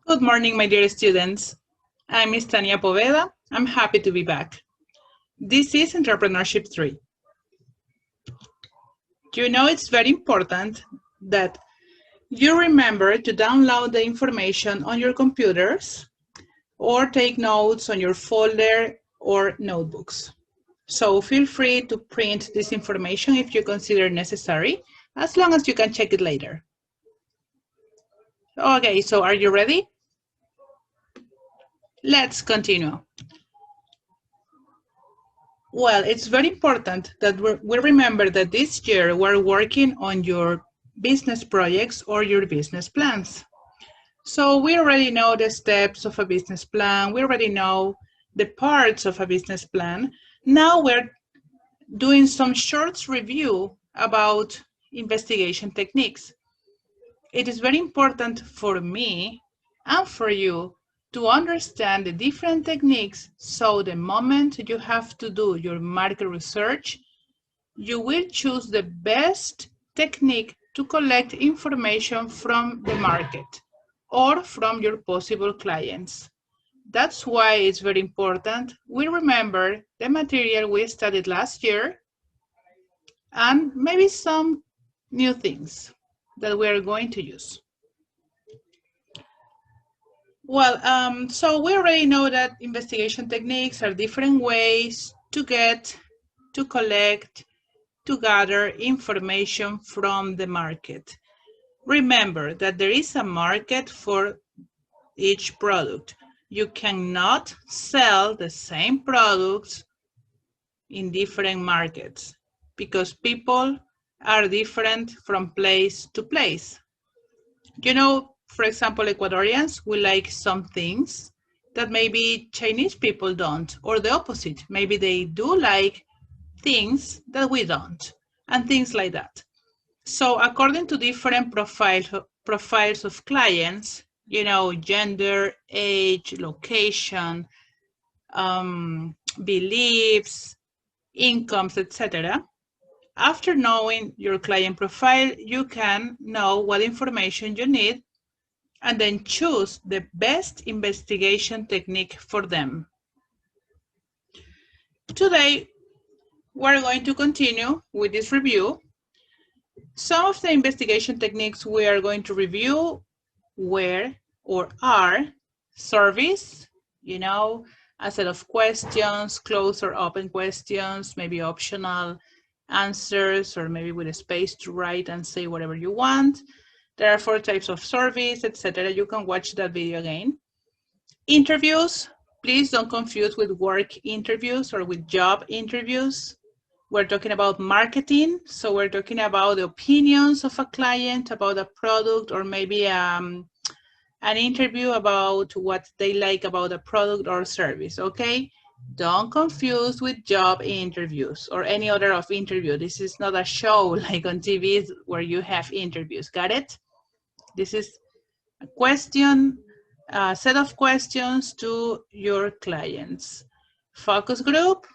Good morning, my dear students. I'm Miss Tania Poveda. I'm happy to be back. This is Entrepreneurship 3. You know it's very important that you remember to download the information on your computers or take notes on your folder or notebooks. So feel free to print this information if you consider necessary, as long as you can check it later. Okay, so are you ready? Let's continue. Well, it's very important that we remember that this year we're working on your business projects or your business plans. So we already know the steps of a business plan. We already know the parts of a business plan. Now we're doing some short review about investigation techniques. It is very important for me and for you to understand the different techniques, so the moment you have to do your market research, you will choose the best technique to collect information from the market or from your possible clients. That's why it's very important we remember the material we studied last year and maybe some new things that we are going to use. Well, so we already know that investigation techniques are different ways to collect, to gather information from the market. Remember that there is a market for each product. You cannot sell the same products in different markets because people are different from place to place. You know, for example, Ecuadorians will like some things that maybe Chinese people don't, or the opposite. Maybe they do like things that we don't, and things like that. So according to different profiles of clients, you know, gender, age, location, beliefs, incomes, etc. After knowing your client profile, you can know what information you need and then choose the best investigation technique for them. Today, we're going to continue with this review. Some of the investigation techniques we are going to review were or are surveys, you know, a set of questions, closed or open questions, maybe optional answers, or maybe with a space to write and say whatever you want. There are 4 types of surveys, etc. You can watch that video again. Interviews, please don't confuse with work interviews or with job interviews. We're talking about marketing, so we're talking about the opinions of a client about a product, or maybe an interview about what they like about a product or service, okay? Don't confuse with job interviews or any other of interview. This is not a show like on TV where you have interviews, got it? This is a question, a set of questions to your clients. Focus group,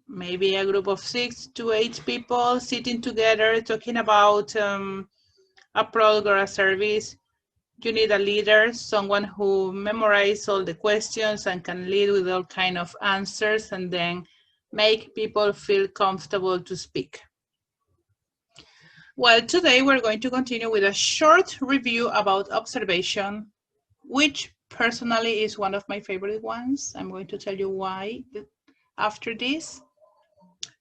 maybe a group of 6 to 8 people sitting together talking about a product or a service. You need a leader, someone who memorizes all the questions and can lead with all kind of answers and then make people feel comfortable to speak. Well, today we're going to continue with a short review about observation, which personally is one of my favorite ones. I'm going to tell you why after this.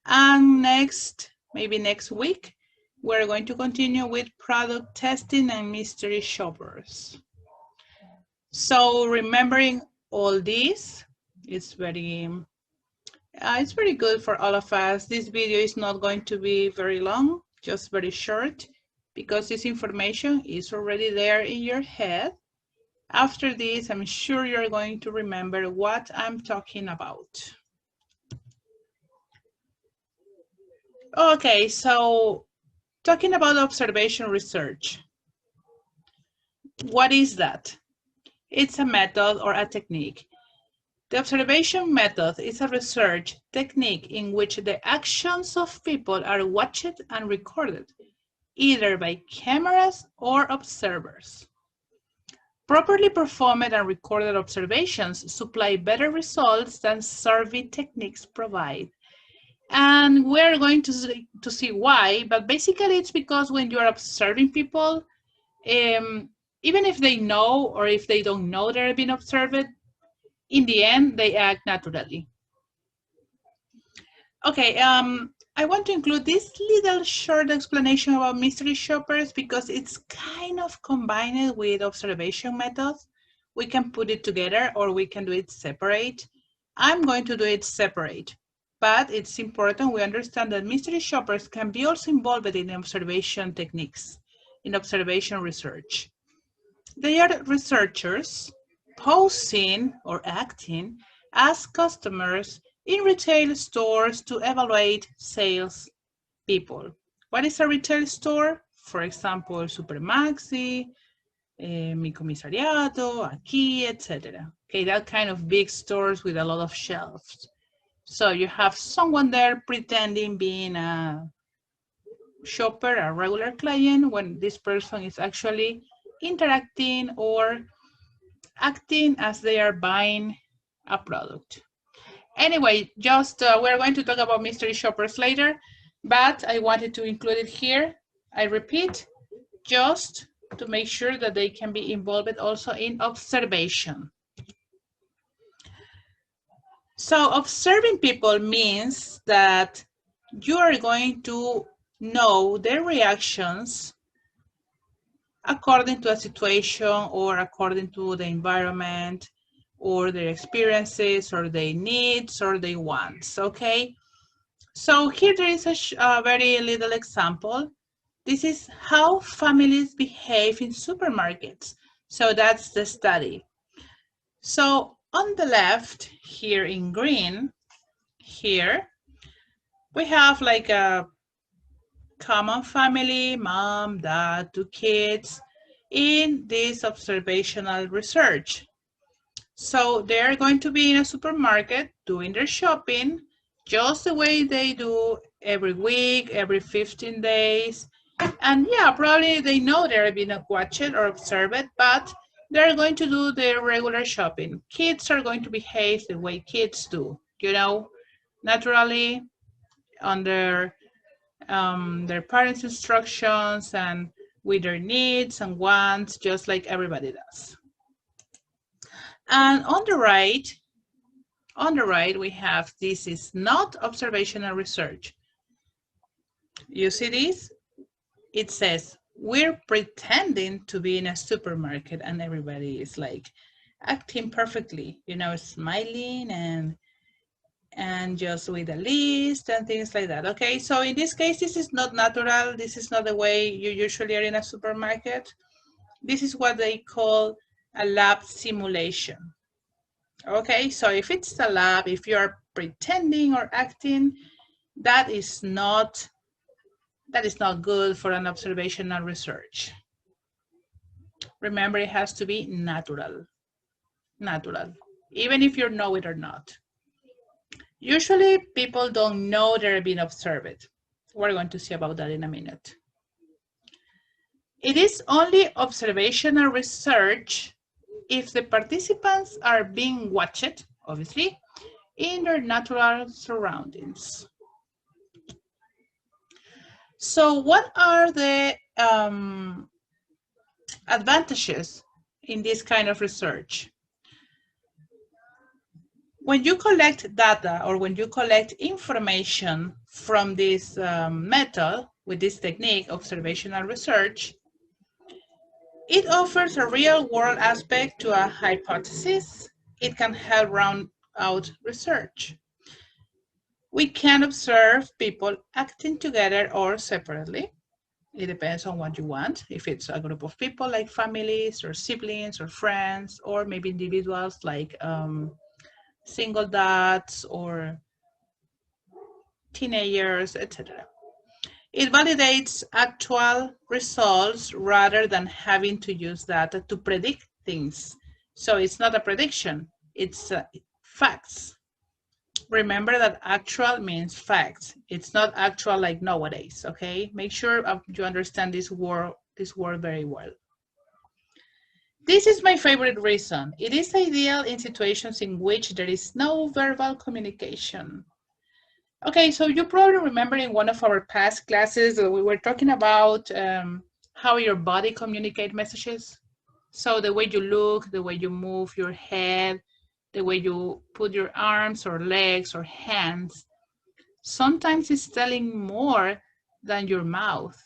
And next, maybe next week, we're going to continue with product testing and mystery shoppers. So remembering all this is very good for all of us. This video is not going to be very long, just very short, because this information is already there in your head. After this, I'm sure you're going to remember what I'm talking about. Okay, so talking about observation research. What is that? It's a method or a technique. The observation method is a research technique in which the actions of people are watched and recorded, either by cameras or observers. Properly performed and recorded observations supply better results than survey techniques provide. And we're going to see why, but basically it's because when you're observing people, even if they know or if they don't know they're being observed, in the end, they act naturally. Okay, I want to include this little short explanation about mystery shoppers because it's kind of combined with observation methods. We can put it together or we can do it separate. I'm going to do it separate, but it's important we understand that mystery shoppers can be also involved in observation techniques, in observation research. They are researchers posing or acting as customers in retail stores to evaluate sales people. What is a retail store? For example, Supermaxi, Mi Comisariato, Aquí, etc. Okay, that kind of big stores with a lot of shelves. So you have someone there pretending being a shopper, a regular client, when this person is actually interacting or acting as they are buying a product. Anyway, just we're going to talk about mystery shoppers later, but I wanted to include it here. I repeat, just to make sure that they can be involved also in observation. So observing people means that you are going to know their reactions according to a situation or according to the environment or their experiences or their needs or their wants, okay? So here there is a very little example. This is how families behave in supermarkets. So that's the study. So on the left here in green, here, we have like a common family, mom, dad, 2 kids, in this observational research. So they're going to be in a supermarket doing their shopping just the way they do every week, every 15 days. And yeah, probably they know they're being watched or observed, but they're going to do their regular shopping. Kids are going to behave the way kids do, you know, naturally under their parents' instructions and with their needs and wants, just like everybody does. And on the right, we have, this is not observational research. You see this? It says, we're pretending to be in a supermarket and everybody is like acting perfectly, you know, smiling and just with a list and things like that. Okay, so in this case, this is not natural. This is not the way you usually are in a supermarket. This is what they call a lab simulation. Okay, so if it's a lab, if you're pretending or acting, that is not good for an observational research. Remember, it has to be natural, even if you know it or not. Usually people don't know they're being observed. We're going to see about that in a minute. It is only observational research if the participants are being watched, obviously, in their natural surroundings. So what are the advantages in this kind of research? When you collect data or when you collect information from this method, with this technique, observational research, it offers a real-world aspect to a hypothesis. It can help round out research. We can observe people acting together or separately. It depends on what you want. If it's a group of people like families or siblings or friends, or maybe individuals like single dads or teenagers, etc. It validates actual results rather than having to use data to predict things. So it's not a prediction, it's facts. Remember that actual means facts. It's not actual like nowadays, okay? Make sure you understand this word very well. This is my favorite reason. It is ideal in situations in which there is no verbal communication. Okay, so you probably remember in one of our past classes that we were talking about how your body communicates messages. So the way you look, the way you move your head, the way you put your arms or legs or hands, sometimes it's telling more than your mouth.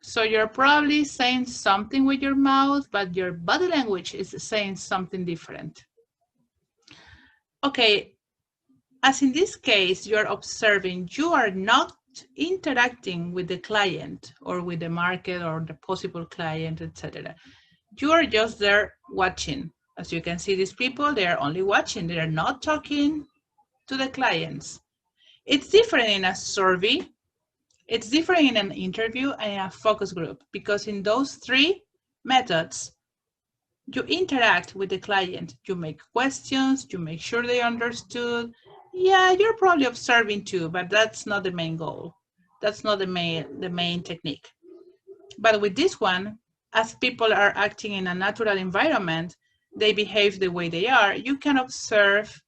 So you're probably saying something with your mouth, but your body language is saying something different. Okay, as in this case, you're observing, you are not interacting with the client or with the market or the possible client, etc. You are just there watching. As you can see, these people, they are only watching. They are not talking to the clients. It's different in a survey. It's different in an interview and in a focus group, because in those three methods, you interact with the client. You make questions, you make sure they understood. Yeah, you're probably observing too, but that's not the main goal. That's not the main technique. But with this one, as people are acting in a natural environment, they behave the way they are. You can observe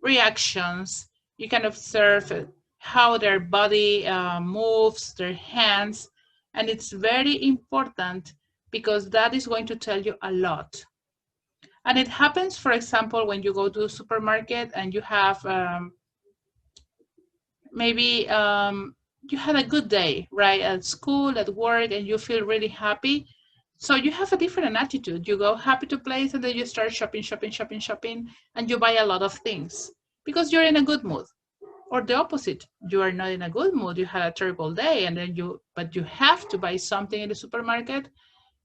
reactions. You can observe how their body moves, their hands, and it's very important because that is going to tell you a lot. And it happens, for example, when you go to a supermarket and you have maybe you had a good day, right? At school, at work, and you feel really happy. So you have a different attitude. You go happy to place and then you start shopping, shopping, shopping, shopping, and you buy a lot of things because you're in a good mood. Or the opposite, you are not in a good mood. You had a terrible day, and then but you have to buy something in the supermarket,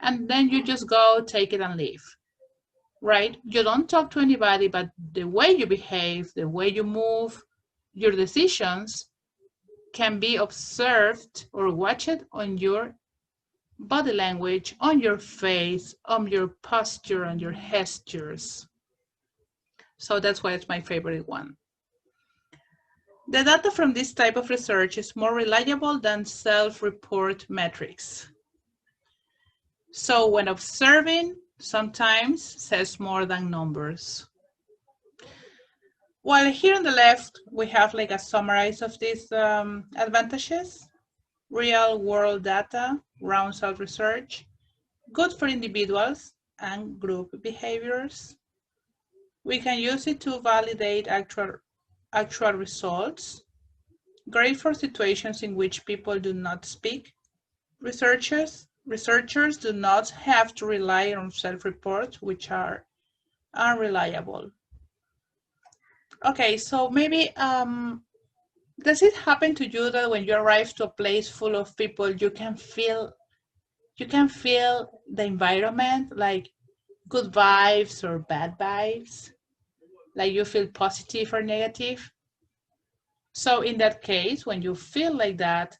and then you just go take it and leave. Right? You don't talk to anybody, but the way you behave, the way you move, your decisions can be observed or watched on your body language, on your face, on your posture, and your gestures. So that's why it's my favorite one. The data from this type of research is more reliable than self-report metrics. So when observing, sometimes says more than numbers. While here on the left, we have like a summary of these advantages. Real world data rounds out research, good for individuals and group behaviors. We can use it to validate actual results. Great for situations in which people do not speak. Researchers do not have to rely on self-reports, which are unreliable. Okay, so maybe, does it happen to you that when you arrive to a place full of people, you can feel the environment, like good vibes or bad vibes? Like you feel positive or negative? So in that case, when you feel like that,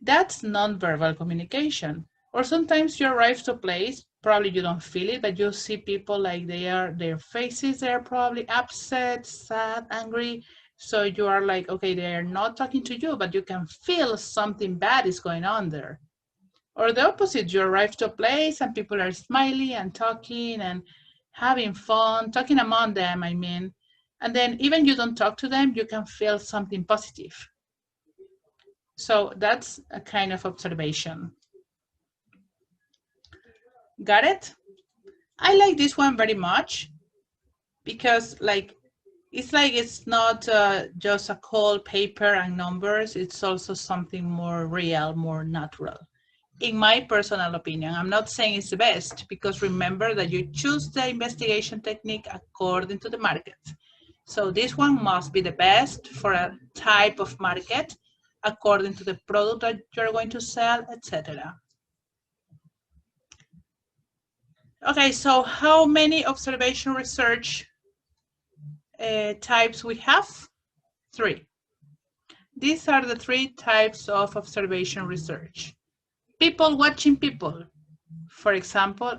that's nonverbal communication. Or sometimes you arrive to a place, probably you don't feel it, but you see people like their faces, they're probably upset, sad, angry. So you are like, okay, they are not talking to you, but you can feel something bad is going on there. Or the opposite, you arrive to a place and people are smiling and talking and having fun, talking among them, I mean. And then even you don't talk to them, you can feel something positive. So that's a kind of observation. Got it? I like this one very much because it's not just a cold paper and numbers. It's also something more real, more natural. In my personal opinion, I'm not saying it's the best, because remember that you choose the investigation technique according to the market. So this one must be the best for a type of market according to the product that you're going to sell, etc. Okay, so how many observation research types we have? 3. These are the 3 types of observation research. People watching people. For example,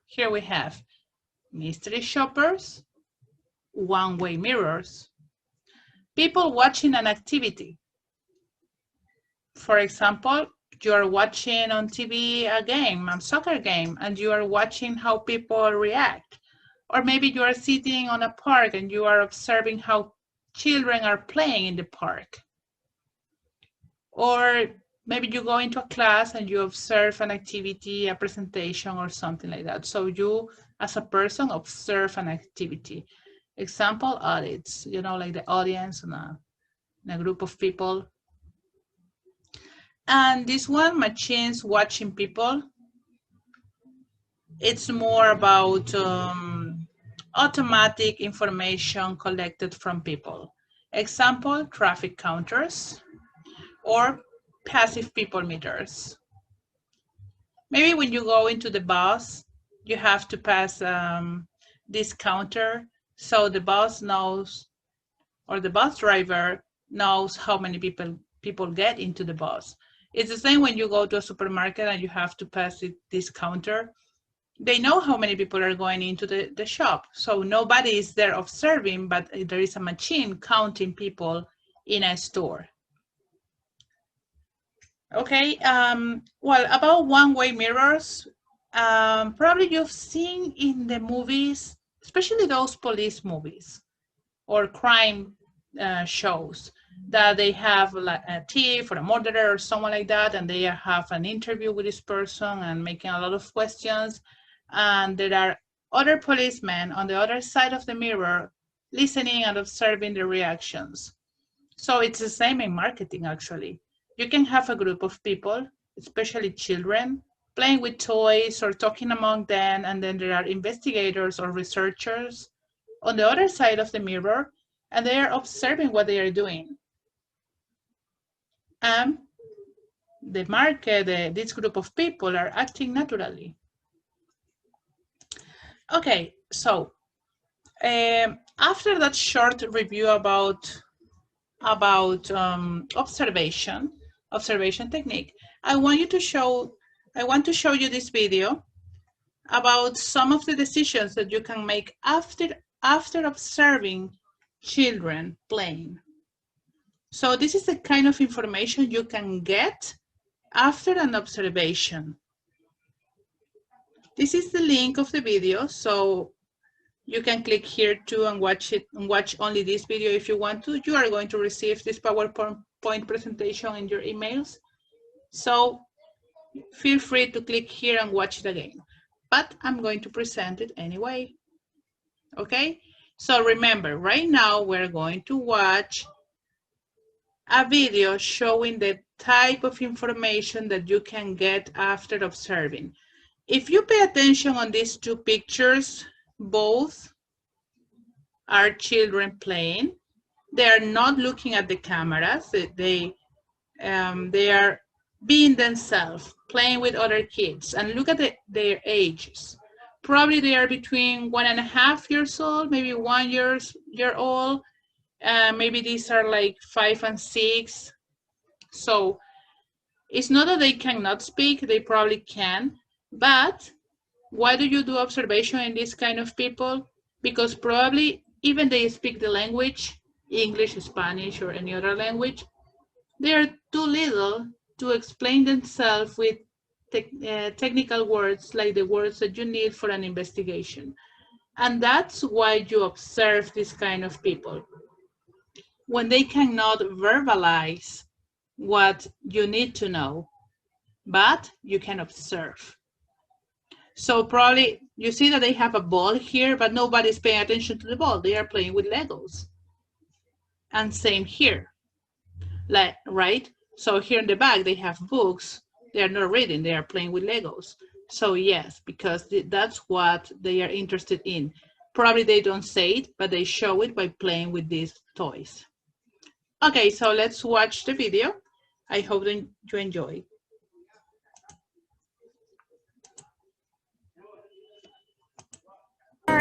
here we have mystery shoppers, one-way mirrors. People watching an activity. For example, you are watching on TV a game, a soccer game, and you are watching how people react. Or maybe you are sitting on a park and you are observing how children are playing in the park. Or maybe you go into a class and you observe an activity, a presentation or something like that. So you, as a person, observe an activity. Example, audits, you know, like the audience in a group of people. And this one, machines watching people, it's more about automatic information collected from people. Example, traffic counters or passive people meters. Maybe when you go into the bus, you have to pass this counter, so the bus knows, or the bus driver knows how many people get into the bus. It's the same when you go to a supermarket and you have to pass this counter. They know how many people are going into the shop. So nobody is there observing, but there is a machine counting people in a store. Okay, well, about one-way mirrors, probably you've seen in the movies, especially those police movies or crime shows, that they have like a thief or a murderer or someone like that, and they have an interview with this person and making a lot of questions. And there are other policemen on the other side of the mirror listening and observing the reactions. So it's the same in marketing, actually. You can have a group of people, especially children, playing with toys or talking among them, and then there are investigators or researchers on the other side of the mirror, and they are observing what they are doing. And the market, this group of people are acting naturally. Okay, so after that short review about observation technique, I want to show you this video about some of the decisions that you can make after observing children playing. So this is the kind of information you can get after an observation. This is the link of the video, so you can click here too and watch it, and watch only this video if you want to. You are going to receive this PowerPoint presentation in your emails. So feel free to click here and watch it again. But I'm going to present it anyway. Okay? So remember, right now we're going to watch a video showing the type of information that you can get after observing. If you pay attention on these two pictures, both are children playing. They are not looking at the cameras. They are being themselves, playing with other kids. And look at their ages. Probably they are between 1.5 years old, maybe 1 year old. Maybe these are like 5 and 6. So it's not that they cannot speak, they probably can. But why do you do observation in this kind of people? Because probably even they speak the language, English, Spanish, or any other language, they are too little to explain themselves with technical words like the words that you need for an investigation. And that's why you observe this kind of people. When they cannot verbalize what you need to know, but you can observe. So probably you see that they have a ball here, but nobody's paying attention to the ball. They are playing with Legos. And same here, right? So here in the back, they have books. They are not reading, they are playing with Legos. So yes, because that's what they are interested in. Probably they don't say it, but they show it by playing with these toys. Okay, so let's watch the video. I hope that you enjoy.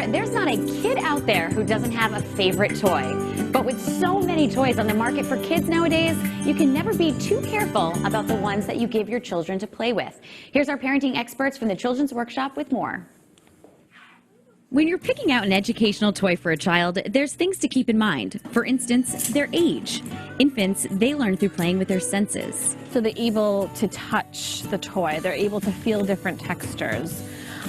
There's not a kid out there who doesn't have a favorite toy. But with so many toys on the market for kids nowadays, you can never be too careful about the ones that you give your children to play with. Here's our parenting experts from the Children's Workshop with more. When you're picking out an educational toy for a child, there's things to keep in mind. For instance, their age. Infants, they learn through playing with their senses. So they're able to touch the toy. They're able to feel different textures.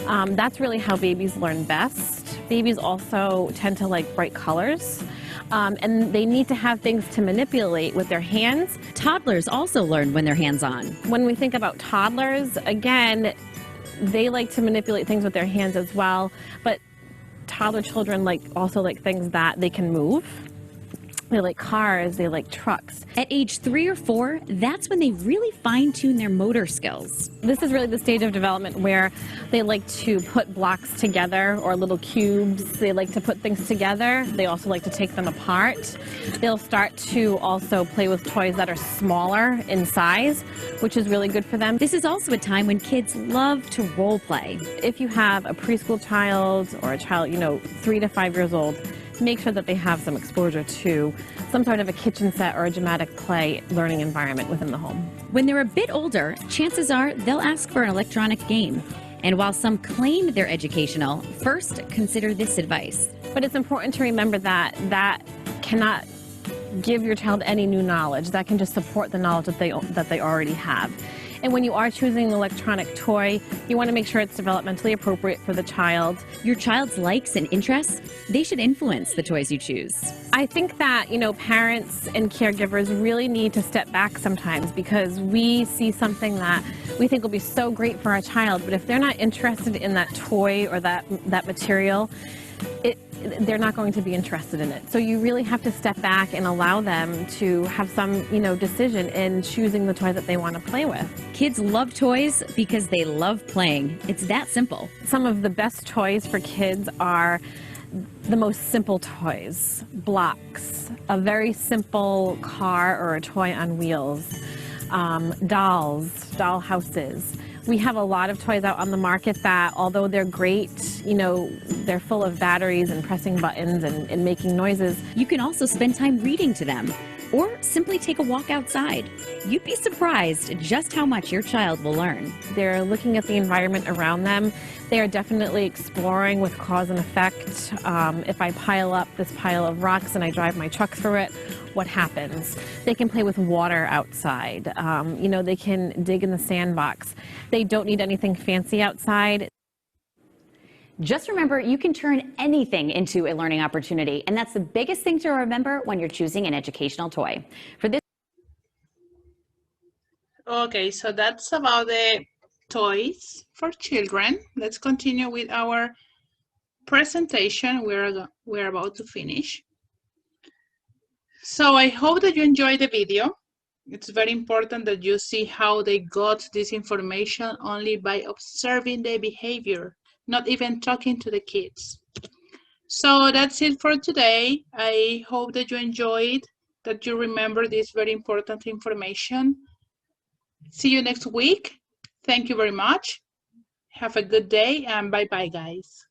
That's really how babies learn best. Babies also tend to like bright colors. And they need to have things to manipulate with their hands. Toddlers also learn when they're hands-on. When we think about toddlers, again, they like to manipulate things with their hands as well, but toddler children also like things that they can move. They like cars, they like trucks. At age 3 or 4, that's when they really fine-tune their motor skills. This is really the stage of development where they like to put blocks together or little cubes. They like to put things together. They also like to take them apart. They'll start to also play with toys that are smaller in size, which is really good for them. This is also a time when kids love to role play. If you have a preschool child or a child, 3 to 5 years old, make sure that they have some exposure to some sort of a kitchen set or a dramatic play learning environment within the home. When they're a bit older, chances are they'll ask for an electronic game. And while some claim they're educational, first consider this advice. But it's important to remember that that cannot give your child any new knowledge. That can just support the knowledge that they already have. And when you are choosing an electronic toy, you want to make sure it's developmentally appropriate for the child. Your child's likes and interests, they should influence the toys you choose. I think that, parents and caregivers really need to step back sometimes because we see something that we think will be so great for our child, but if they're not interested in that toy or that material, they're not going to be interested in it. So you really have to step back and allow them to have some, decision in choosing the toy that they want to play with. Kids love toys because they love playing. It's that simple. Some of the best toys for kids are the most simple toys. Blocks, a very simple car or a toy on wheels, dolls, doll houses. We have a lot of toys out on the market that, although they're great, they're full of batteries and pressing buttons and making noises. You can also spend time reading to them or simply take a walk outside. You'd be surprised just how much your child will learn. They're looking at the environment around them. They are definitely exploring with cause and effect. If I pile up this pile of rocks and I drive my truck through it, what happens? They can play with water outside. They can dig in the sandbox. They don't need anything fancy outside. Just remember, you can turn anything into a learning opportunity, and that's the biggest thing to remember when you're choosing an educational toy. For this. Okay, so that's about the toys for children. Let's continue with our presentation. We're about to finish. So I hope that you enjoyed the video. It's very important that you see how they got this information only by observing the behavior, not even talking to the kids. So that's it for today. I hope that you enjoyed, that you remember this very important information. See you next week. Thank you very much. Have a good day and bye-bye, guys.